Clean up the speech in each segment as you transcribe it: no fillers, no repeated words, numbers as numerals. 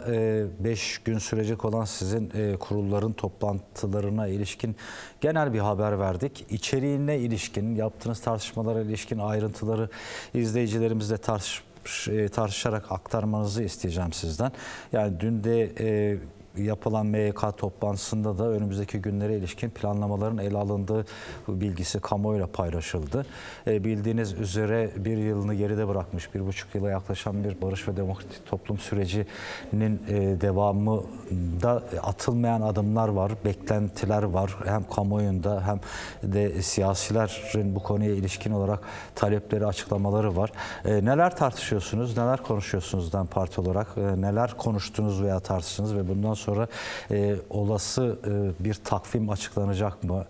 5 gün sürecek olan sizin kurulların toplantılarına ilişkin genel bir haber verdik. İçeriğine ilişkin, yaptığınız tartışmalara ilişkin ayrıntıları izleyicilerimizle tartışarak aktarmanızı isteyeceğim sizden. Yani dün de yapılan MYK toplantısında da önümüzdeki günlere ilişkin planlamaların ele alındığı bilgisi kamuoyuyla paylaşıldı. Bildiğiniz üzere bir yılını geride bırakmış, 1,5 yıla yaklaşan bir barış ve demokratik toplum sürecinin devamında atılmayan adımlar var, beklentiler var. Hem kamuoyunda hem de siyasilerin bu konuya ilişkin olarak talepleri, açıklamaları var. Neler tartışıyorsunuz, neler konuşuyorsunuz DEM Parti olarak, neler konuştunuz veya tartıştınız ve bundan sonra olası bir takvim açıklanacak mı?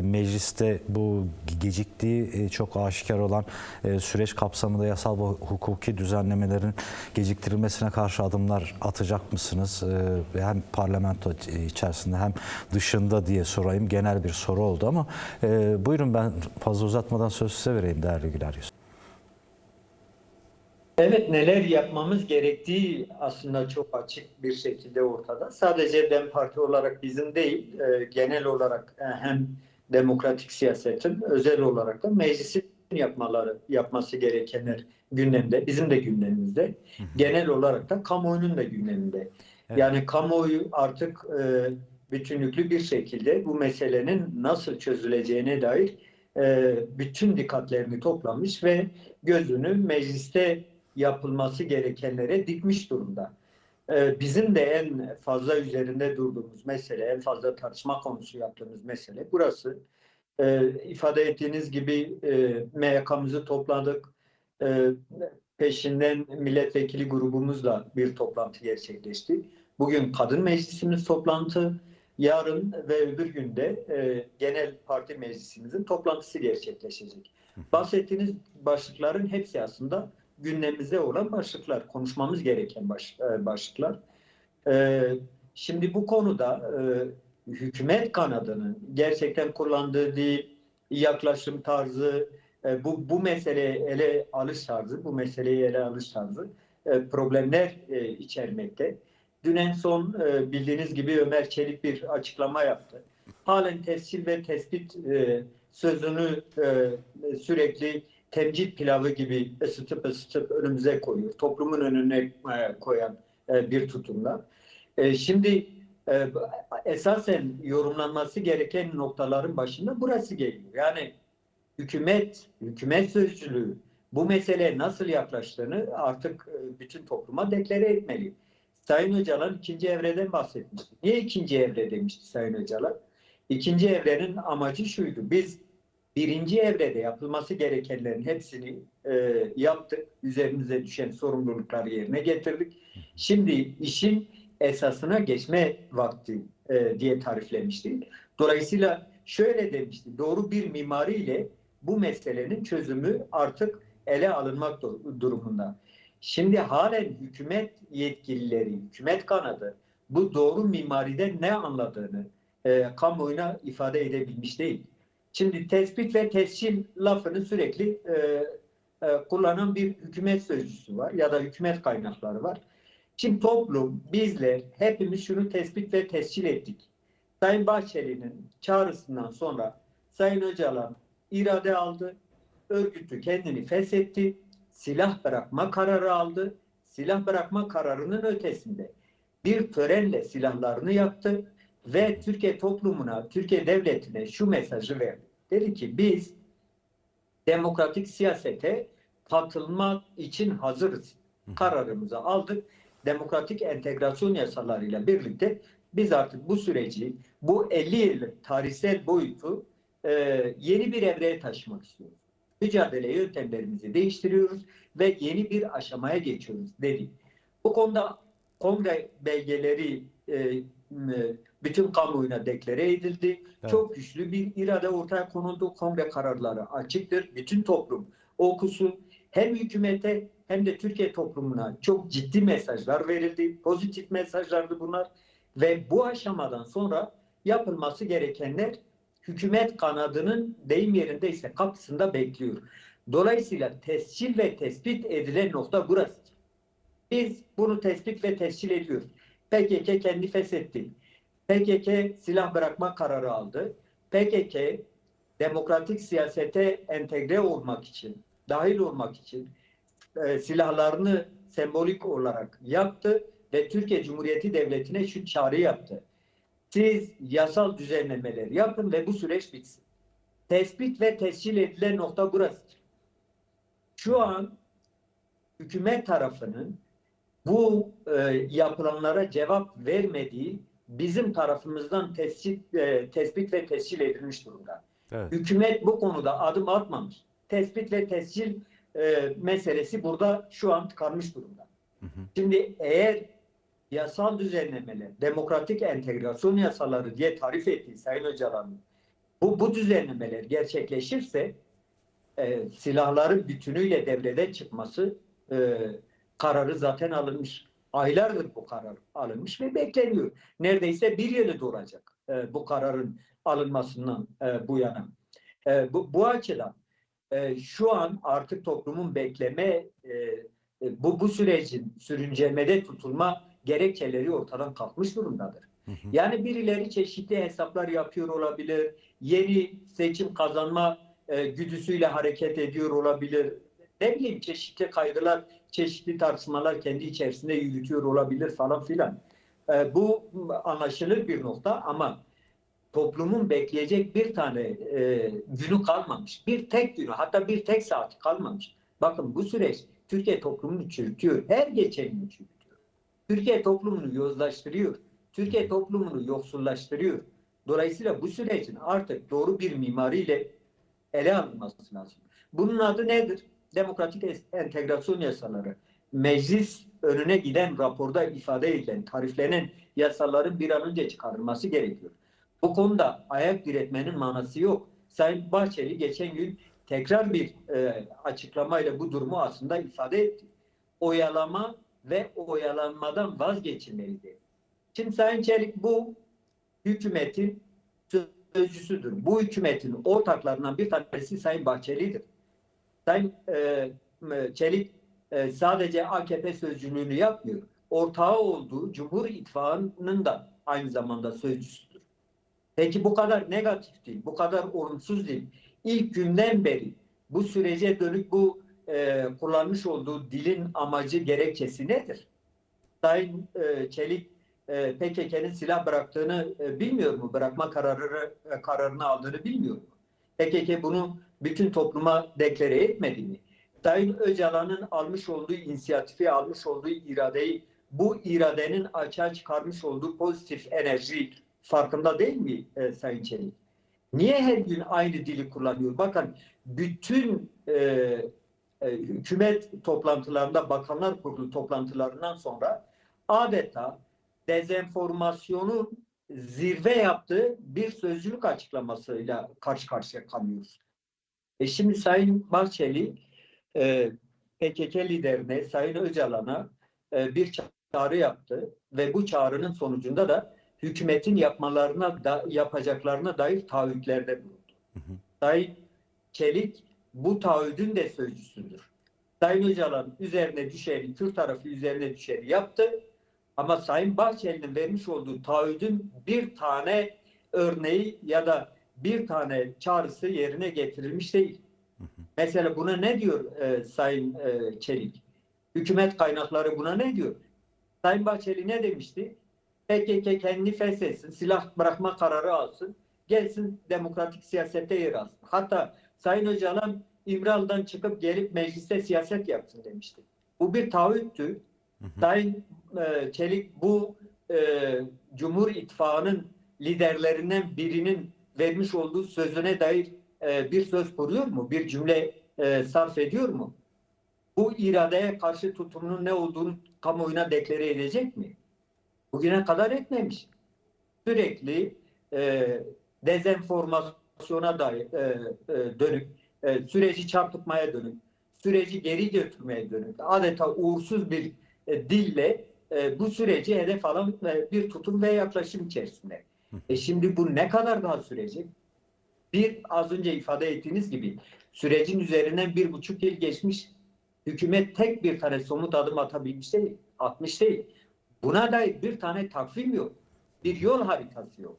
Mecliste bu geciktiği çok aşikar olan süreç kapsamında yasal ve hukuki düzenlemelerin geciktirilmesine karşı adımlar atacak mısınız? Hem parlamento içerisinde hem dışında diye sorayım. Genel bir soru oldu ama buyurun, ben fazla uzatmadan söz size vereyim değerli Güler Yüz. Evet, neler yapmamız gerektiği aslında çok açık bir şekilde ortada. Sadece DEM Parti olarak bizim değil, genel olarak hem demokratik siyasetin, özel olarak da meclisin yapması gerekenler gündemde, bizim de gündemimizde. Genel olarak da kamuoyunun da gündeminde. Evet. Yani kamuoyu artık bütünlüklü bir şekilde bu meselenin nasıl çözüleceğine dair bütün dikkatlerini toplamış ve gözünü mecliste yapılması gerekenlere dikmiş durumda. Bizim de en fazla üzerinde durduğumuz mesele, en fazla tartışma konusu yaptığımız mesele burası. İfade ettiğiniz gibi MYK'mızı topladık. Peşinden milletvekili grubumuzla bir toplantı gerçekleşti. Bugün kadın meclisimiz toplantı, yarın ve öbür günde genel parti meclisimizin toplantısı gerçekleşecek. Bahsettiğiniz başlıkların hepsi aslında gündemimizde olan başlıklar, konuşmamız gereken başlıklar. Şimdi bu konuda hükümet kanadının gerçekten kullandığı dil, yaklaşım tarzı, bu meseleyi ele alış tarzı problemler içermekte. Dün en son bildiğiniz gibi Ömer Çelik bir açıklama yaptı. Halen tescil ve tespit sözünü sürekli temcit pilavı gibi ısıtıp önümüze koyuyor. Toplumun önüne koyan bir tutumla. Şimdi esasen yorumlanması gereken noktaların başında burası geliyor. Yani hükümet sözcülüğü bu meseleye nasıl yaklaştığını artık bütün topluma deklare etmeli. Sayın Öcalan ikinci evreden bahsetmişti. Niye ikinci evre demişti Sayın Öcalan? İkinci evrenin amacı şuydu. Biz birinci evrede yapılması gerekenlerin hepsini yaptık. Üzerimize düşen sorumlulukları yerine getirdik. Şimdi işin esasına geçme vakti diye tariflemişti. Dolayısıyla şöyle demişti. Doğru bir mimariyle bu meselenin çözümü artık ele alınmak durumunda. Şimdi halen hükümet yetkilileri, hükümet kanadı bu doğru mimariden ne anladığını kamuoyuna ifade edebilmiş değil. Şimdi tespit ve tescil lafını sürekli kullanan bir hükümet sözcüsü var ya da hükümet kaynakları var. Şimdi toplum, bizler hepimiz şunu tespit ve tescil ettik. Sayın Bahçeli'nin çağrısından sonra Sayın Öcalan irade aldı, örgütü kendini feshetti, silah bırakma kararı aldı. Silah bırakma kararının ötesinde bir törenle silahlarını yaktı ve Türkiye toplumuna, Türkiye devletine şu mesajı verdi. Dedi ki biz demokratik siyasete katılmak için hazırız. Kararımızı aldık. Demokratik entegrasyon yasalarıyla birlikte biz artık bu süreci, bu 50 yıllık tarihsel boyutu yeni bir evreye taşımak istiyoruz. Mücadele yöntemlerimizi değiştiriyoruz ve yeni bir aşamaya geçiyoruz dedi. Bu konuda kongre belgeleri bütün kamuoyuna deklare edildi. Evet. Çok güçlü bir irade ortaya konuldu. Kongre kararları açıktır. Bütün toplum okusun. Hem hükümete hem de Türkiye toplumuna çok ciddi mesajlar verildi. Pozitif mesajlardı bunlar. Ve bu aşamadan sonra yapılması gerekenler hükümet kanadının deyim yerindeyse kapısında bekliyor. Dolayısıyla tescil ve tespit edilen nokta burası. Biz bunu tespit ve tescil ediyoruz. PKK kendi feshetti. PKK silah bırakma kararı aldı. PKK demokratik siyasete entegre olmak için, dahil olmak için silahlarını sembolik olarak yaptı ve Türkiye Cumhuriyeti Devleti'ne şu çağrı yaptı. Siz yasal düzenlemeler yapın ve bu süreç bitsin. Tespit ve tescil edilen nokta burasıdır. Şu an hükümet tarafının bu yapılanlara cevap vermediği bizim tarafımızdan tespit ve tescil edilmiş durumda. Evet. Hükümet bu konuda adım atmamış. Tespit ve tescil meselesi burada şu an tıkanmış durumda. Şimdi eğer yasal düzenlemeler, demokratik entegrasyon yasaları diye tarif ettiği Sayın Öcalan'ın bu düzenlemeler gerçekleşirse silahların bütünüyle devrede çıkması kararı zaten alınmış. Aylardır bu karar alınmış ve bekleniyor. Neredeyse bir yılı dolacak bu kararın alınmasından bu yana. Bu açıdan şu an artık toplumun bekleme bu sürecin sürüncemede tutulma gerekçeleri ortadan kalkmış durumdadır. Yani birileri çeşitli hesaplar yapıyor olabilir, yeni seçim kazanma güdüsüyle hareket ediyor olabilir. Ne bileyim çeşitli kaygılar, çeşitli tartışmalar kendi içerisinde yürütüyor olabilir falan filan. Bu anlaşılır bir nokta ama toplumun bekleyecek bir tane günü kalmamış. Bir tek günü, hatta bir tek saati kalmamış. Bakın bu süreç Türkiye toplumunu çürütüyor. Her geçen gün çürütüyor. Türkiye toplumunu yozlaştırıyor. Türkiye toplumunu yoksullaştırıyor. Dolayısıyla bu sürecin artık doğru bir mimariyle ele alınması lazım. Bunun adı nedir? Demokratik entegrasyon yasaları. Meclis önüne giden raporda ifade edilen, tariflenen yasaların bir an önce çıkarılması gerekiyor. Bu konuda ayak diretmenin manası yok. Sayın Bahçeli geçen gün tekrar bir açıklamayla bu durumu aslında ifade etti. Oyalama ve oyalanmadan vazgeçilmelidir. Şimdi Sayın Çelik bu hükümetin sözcüsüdür. Bu hükümetin ortaklarından bir tanesi Sayın Bahçeli'dir. Sayın Çelik sadece AKP sözcülüğünü yapmıyor. Ortağı olduğu Cumhur İttifakı'nın da aynı zamanda sözcüsüdür. Peki bu kadar negatif değil, bu kadar olumsuz değil. İlk günden beri bu sürece dönük bu kullanmış olduğu dilin amacı, gerekçesi nedir? Sayın Çelik PKK'nın silah bıraktığını bilmiyor mu? Bırakma kararını aldığını bilmiyor mu? PKK bunu bütün topluma deklare etmedi mi? Sayın Öcalan'ın almış olduğu inisiyatifi, almış olduğu iradeyi, bu iradenin açığa çıkarmış olduğu pozitif enerji farkında değil mi Sayın Çelik? Niye her gün aynı dili kullanıyor? Bakın bütün hükümet toplantılarında, Bakanlar Kurulu toplantılarından sonra adeta dezenformasyonun zirve yaptığı bir sözcülük açıklamasıyla karşı karşıya kalıyoruz. Şimdi Sayın Bahçeli PKK liderine, Sayın Öcalan'a bir çağrı yaptı ve bu çağrının sonucunda da hükümetin yapacaklarına dair taahhütlerde bulundu. Sayın Çelik bu taahhüdün de sözcüsüdür. Sayın Öcalan üzerine düşeni, Kürt tarafı üzerine düşeni yaptı. Ama Sayın Bahçeli'nin vermiş olduğu taahhüdün bir tane örneği ya da bir tane çağrısı yerine getirilmiş değil. Mesela buna ne diyor Sayın Çelik? Hükümet kaynakları buna ne diyor? Sayın Bahçeli ne demişti? PKK kendini feshetsin, silah bırakma kararı alsın, gelsin demokratik siyasette yer alsın. Hatta Sayın Öcalan İmralı'dan çıkıp gelip mecliste siyaset yapsın demişti. Bu bir taahhüttü. Sayın Çelik bu Cumhur İttifakı'nın liderlerinden birinin vermiş olduğu sözüne dair bir söz kuruyor mu? Bir cümle sarf ediyor mu? Bu iradeye karşı tutumunun ne olduğunu kamuoyuna deklare edecek mi? Bugüne kadar etmemiş. Sürekli dezenformasyona dair dönük, süreci çarpıtmaya dönük, süreci geri götürmeye dönük, adeta uğursuz bir dille bu süreci hedef alan bir tutum ve yaklaşım içerisinde. Şimdi bu ne kadar daha sürecek? Az önce ifade ettiğiniz gibi sürecin üzerinden 1,5 yıl geçmiş. hükümet tek bir tane somut adım atabilmiş değil, atmış değil. Buna dair bir tane takvim yok. Bir yol haritası yok.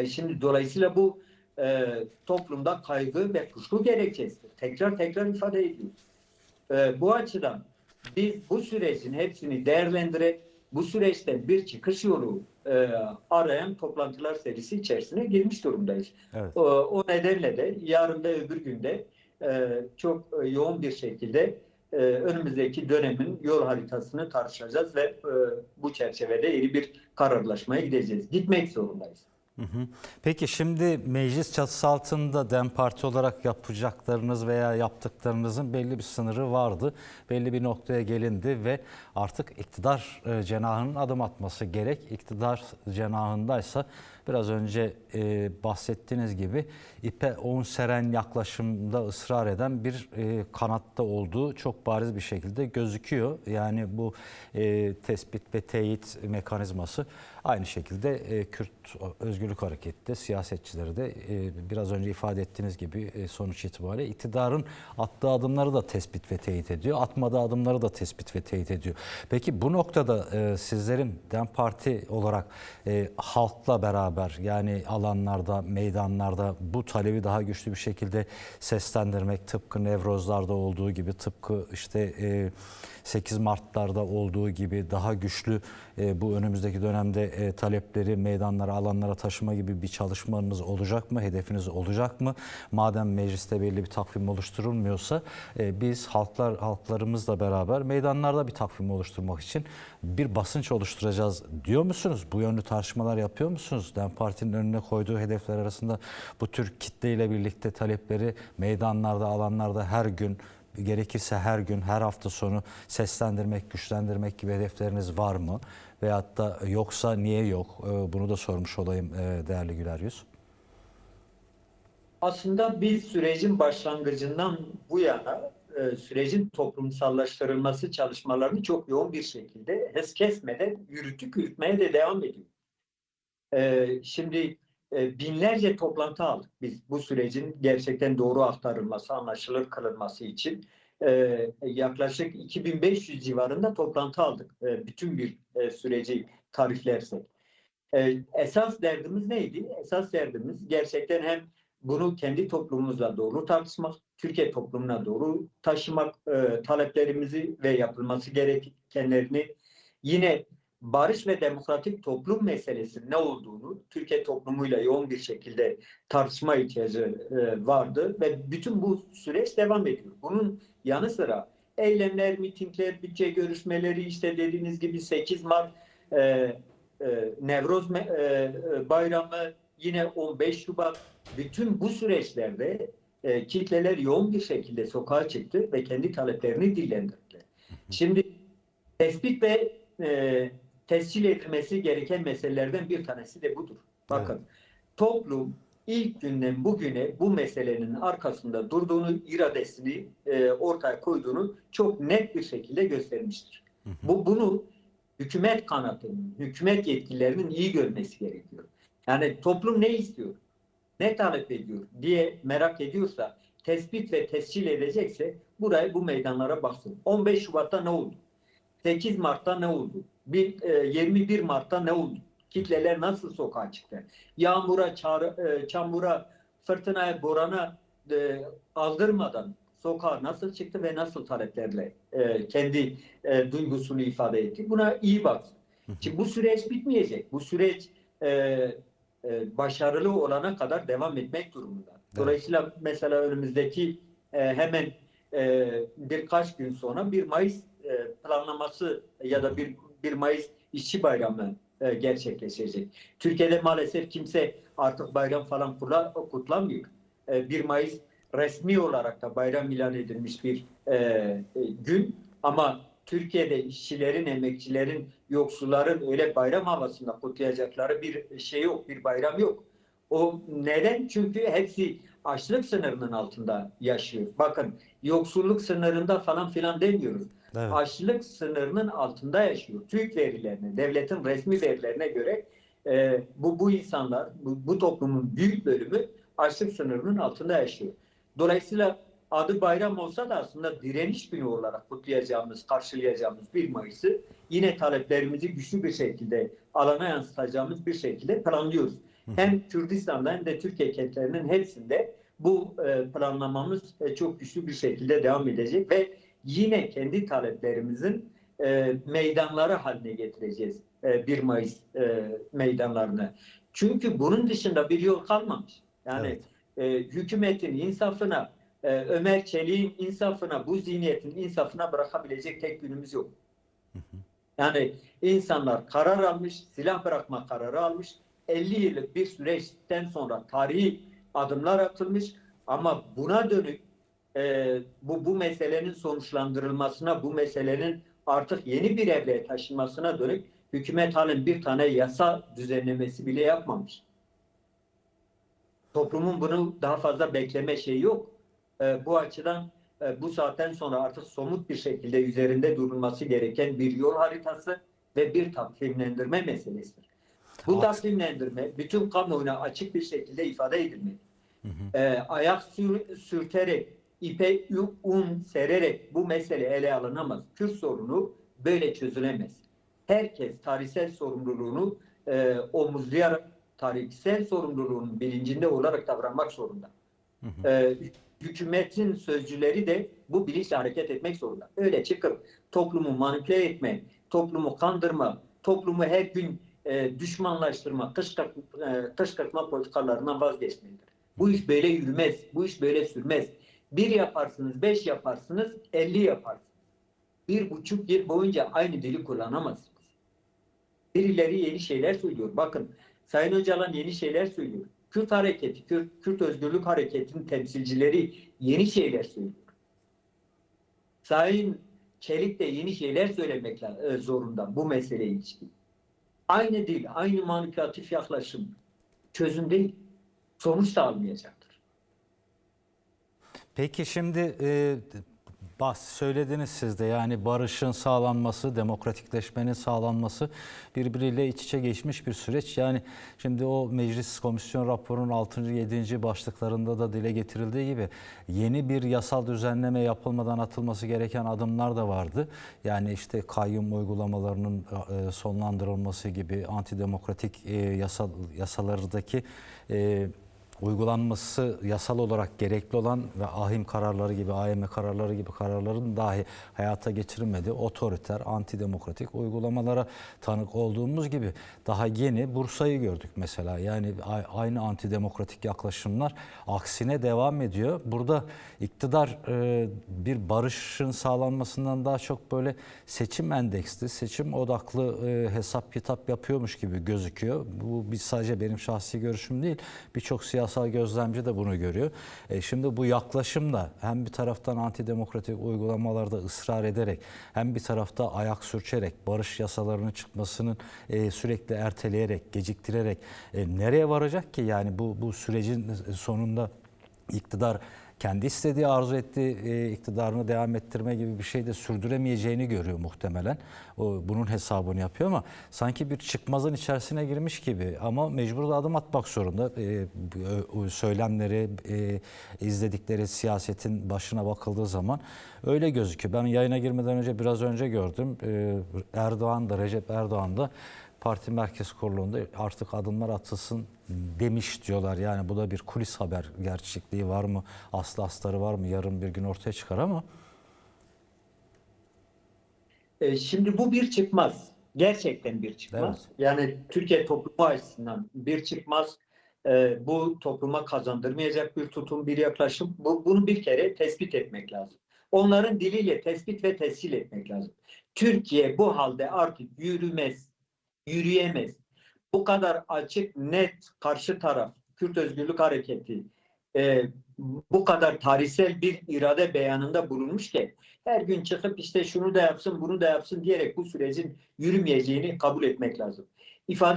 Şimdi dolayısıyla bu toplumda kaygı ve kuşku gerekçesidir. Tekrar tekrar ifade ediyor. Bu açıdan biz bu sürecin hepsini değerlendirerek bu süreçte bir çıkış yolu arayan toplantılar serisi içerisine girmiş durumdayız. Evet. O nedenle de yarın da öbür günde çok yoğun bir şekilde önümüzdeki dönemin yol haritasını tartışacağız ve bu çerçevede yeni bir kararlaşmaya gideceğiz. Gitmek zorundayız. Hı hı. Peki şimdi meclis çatısı altında DEM Parti olarak yapacaklarınız veya yaptıklarınızın belli bir sınırı vardı. Belli bir noktaya gelindi ve artık iktidar cenahının adım atması gerek. İktidar cenahındaysa biraz önce bahsettiğiniz gibi ipe un seren yaklaşımda ısrar eden bir kanatta olduğu çok bariz bir şekilde gözüküyor. Yani bu tespit ve teyit mekanizması aynı şekilde Kürt Özgürlük Hareketi de siyasetçileri de biraz önce ifade ettiğiniz gibi sonuç itibariyle iktidarın attığı adımları da tespit ve teyit ediyor. Atmadığı adımları da tespit ve teyit ediyor. Peki bu noktada sizlerin DEM Parti olarak halkla beraber yani alanlarda, meydanlarda bu talebi daha güçlü bir şekilde seslendirmek tıpkı Nevrozlar'da olduğu gibi tıpkı işte 8 Mart'larda olduğu gibi daha güçlü bu önümüzdeki dönemde talepleri meydanlara, alanlara taşıma gibi bir çalışmanız olacak mı? Hedefiniz olacak mı? Madem mecliste belli bir takvim oluşturulmuyorsa biz halklarımızla beraber meydanlarda bir takvim oluşturmak için bir basınç oluşturacağız diyor musunuz? Bu yönlü tartışmalar yapıyor musunuz? DEM Parti'nin önüne koyduğu hedefler arasında bu tür kitleyle birlikte talepleri meydanlarda, alanlarda her gün gerekirse her gün, her hafta sonu seslendirmek, güçlendirmek gibi hedefleriniz var mı? Veyahut da yoksa niye yok? Bunu da sormuş olayım değerli Güler Yüz. Aslında biz sürecin başlangıcından bu yana sürecin toplumsallaştırılması çalışmalarını çok yoğun bir şekilde hız kesmeden yürütmeye de devam ediyoruz. Şimdi binlerce toplantı aldık biz bu sürecin gerçekten doğru aktarılması, anlaşılır kılınması için. Yaklaşık 2500 civarında toplantı aldık. Bütün bir süreci tariflersek. Esas derdimiz neydi? Esas derdimiz gerçekten hem bunu kendi toplumumuzla doğru tartışmak, Türkiye toplumuna doğru taşımak, taleplerimizi ve yapılması gerekenlerini yine barış ve demokratik toplum meselesinin ne olduğunu Türkiye toplumuyla yoğun bir şekilde tartışma ihtiyacı vardı ve bütün bu süreç devam ediyor. Bunun yanı sıra eylemler, mitingler, bütçe görüşmeleri, işte dediğiniz gibi 8 Mart Nevroz Bayramı, yine 15 Şubat, bütün bu süreçlerde kitleler yoğun bir şekilde sokağa çıktı ve kendi taleplerini dillendirdiler. Şimdi tespit ve tescil edilmesi gereken meselelerden bir tanesi de budur. Bakın, evet. Toplum ilk günden bugüne bu meselenin arkasında durduğunu, iradesini ortaya koyduğunu çok net bir şekilde göstermiştir. Bunu hükümet kanatının, hükümet yetkililerinin iyi görmesi gerekiyor. Yani toplum ne istiyor, ne talep ediyor diye merak ediyorsa, tespit ve tescil edecekse bu meydanlara baksın. 15 Şubat'ta ne oldu? 8 Mart'ta ne oldu? 21 Mart'ta ne oldu? Kitleler nasıl sokağa çıktı? Yağmura, çamura, fırtınaya, borana aldırmadan sokağa nasıl çıktı ve nasıl taleplerle kendi duygusunu ifade etti? Buna iyi baksın. Şimdi bu süreç bitmeyecek. Bu süreç başarılı olana kadar devam etmek durumunda. Dolayısıyla mesela önümüzdeki hemen birkaç gün sonra 1 Mayıs planlaması ya da 1 Mayıs İşçi Bayramı gerçekleşecek. Türkiye'de maalesef kimse artık bayram falan kutlamıyor. 1 Mayıs resmi olarak da bayram ilan edilmiş bir gün, ama Türkiye'de işçilerin, emekçilerin, yoksulların öyle bayram havasında kutlayacakları bir şey yok, bir bayram yok. O neden? Çünkü hepsi açlık sınırının altında yaşıyor. Bakın, yoksulluk sınırında falan filan demiyoruz. Evet. Açlık sınırının altında yaşıyor. TÜİK verilerine, devletin resmi verilerine göre bu insanlar, bu toplumun büyük bölümü açlık sınırının altında yaşıyor. Dolayısıyla adı bayram olsa da aslında direniş günü olarak kutlayacağımız, karşılayacağımız 1 Mayıs'ı yine taleplerimizi güçlü bir şekilde alana yansıtacağımız bir şekilde planlıyoruz. Hem Kürdistan'da hem de Türkiye kentlerinin hepsinde bu planlamamız çok güçlü bir şekilde devam edecek ve yine kendi taleplerimizin meydanları haline getireceğiz 1 Mayıs meydanlarını. Çünkü bunun dışında bir yol kalmamış. Yani hükümetin insafına, Ömer Çelik'in insafına, bu zihniyetin insafına bırakabilecek tek günümüz yok. Yani insanlar karar almış, silah bırakma kararı almış. 50 yıllık bir süreçten sonra tarihi adımlar atılmış ama buna dönük bu meselenin sonuçlandırılmasına, bu meselenin artık yeni bir evreye taşınmasına dönük hükümet halen bir tane yasa düzenlemesi bile yapmamış. Toplumun bunu daha fazla bekleme şeyi yok. Bu açıdan bu saatten sonra artık somut bir şekilde üzerinde durulması gereken bir yol haritası ve bir takvimlendirme meselesidir. Bu takvimlendirme bütün kamuoyuna açık bir şekilde ifade edilmeli. Ayak sürterek, ipe un sererek bu mesele ele alınamaz. Kürt sorunu böyle çözülemez. Herkes tarihsel sorumluluğunu omuzlayarak tarihsel sorumluluğunun bilincinde olarak davranmak zorunda. Hükümetin sözcüleri de bu bilinçle hareket etmek zorunda. Öyle çıkıp toplumu manipüle etme, toplumu kandırma, toplumu her gün düşmanlaştırma, kışkırtma politikalarından vazgeçmelidir. Bu iş böyle yürümez, bu iş böyle sürmez. 1 yaparsınız, 5 yaparsınız, 50 yaparsınız. 1,5 yıl boyunca aynı dili kullanamazsınız. Birileri yeni şeyler söylüyor. Bakın, Sayın Öcalan yeni şeyler söylüyor. Kürt hareketi, Kürt Özgürlük Hareketi'nin temsilcileri yeni şeyler söylüyor. Sayın Çelik de yeni şeyler söylemek zorunda bu meseleye ilişkin. Aynı dil, aynı manipülatif yaklaşım çözüm değil, sonuç da almayacaktır. Peki şimdi söylediniz siz de, yani barışın sağlanması, demokratikleşmenin sağlanması birbiriyle iç içe geçmiş bir süreç. Yani şimdi o meclis komisyon raporunun 6. 7. başlıklarında da dile getirildiği gibi yeni bir yasal düzenleme yapılmadan atılması gereken adımlar da vardı. Yani işte kayyum uygulamalarının sonlandırılması gibi antidemokratik yasalardaki uygulanması yasal olarak gerekli olan ve ahim kararları gibi, AYM kararları gibi kararların dahi hayata geçirilmediği otoriter, antidemokratik uygulamalara tanık olduğumuz gibi daha yeni Bursa'yı gördük mesela. Yani aynı antidemokratik yaklaşımlar aksine devam ediyor. Burada iktidar bir barışın sağlanmasından daha çok böyle seçim endeksli, seçim odaklı hesap kitap yapıyormuş gibi gözüküyor. Bu sadece benim şahsi görüşüm değil. Birçok siyasal gözlemci de bunu görüyor. Şimdi bu yaklaşımla hem bir taraftan antidemokratik uygulamalarda ısrar ederek hem bir tarafta ayak sürçerek barış yasalarının çıkmasının sürekli erteleyerek, geciktirerek nereye varacak ki? Yani bu sürecin sonunda iktidar kendi istediği, arzu ettiği iktidarını devam ettirme gibi bir şey de sürdüremeyeceğini görüyor muhtemelen. Bunun hesabını yapıyor ama sanki bir çıkmazın içerisine girmiş gibi, ama mecbur da adım atmak zorunda. Söylemleri, izledikleri siyasetin başına bakıldığı zaman öyle gözüküyor. Ben yayına girmeden önce biraz önce gördüm. Recep Erdoğan da Parti Merkez Kurulu'nda artık adımlar atılsın demiş diyorlar. Yani bu da bir kulis haber, gerçekliği var mı, aslı astarı var mı, yarın bir gün ortaya çıkar ama. Şimdi bu bir çıkmaz. Gerçekten bir çıkmaz. Evet. Yani Türkiye toplumu açısından bir çıkmaz. Bu topluma kazandırmayacak bir tutum, bir yaklaşım. Bunu bir kere tespit etmek lazım. Onların diliyle tespit ve tescil etmek lazım. Türkiye bu halde artık yürüyemez. Bu kadar açık, net karşı taraf, Kürt Özgürlük Hareketi bu kadar tarihsel bir irade beyanında bulunmuşken her gün çıkıp işte şunu da yapsın, bunu da yapsın diyerek bu sürecin yürümeyeceğini kabul etmek lazım. İfade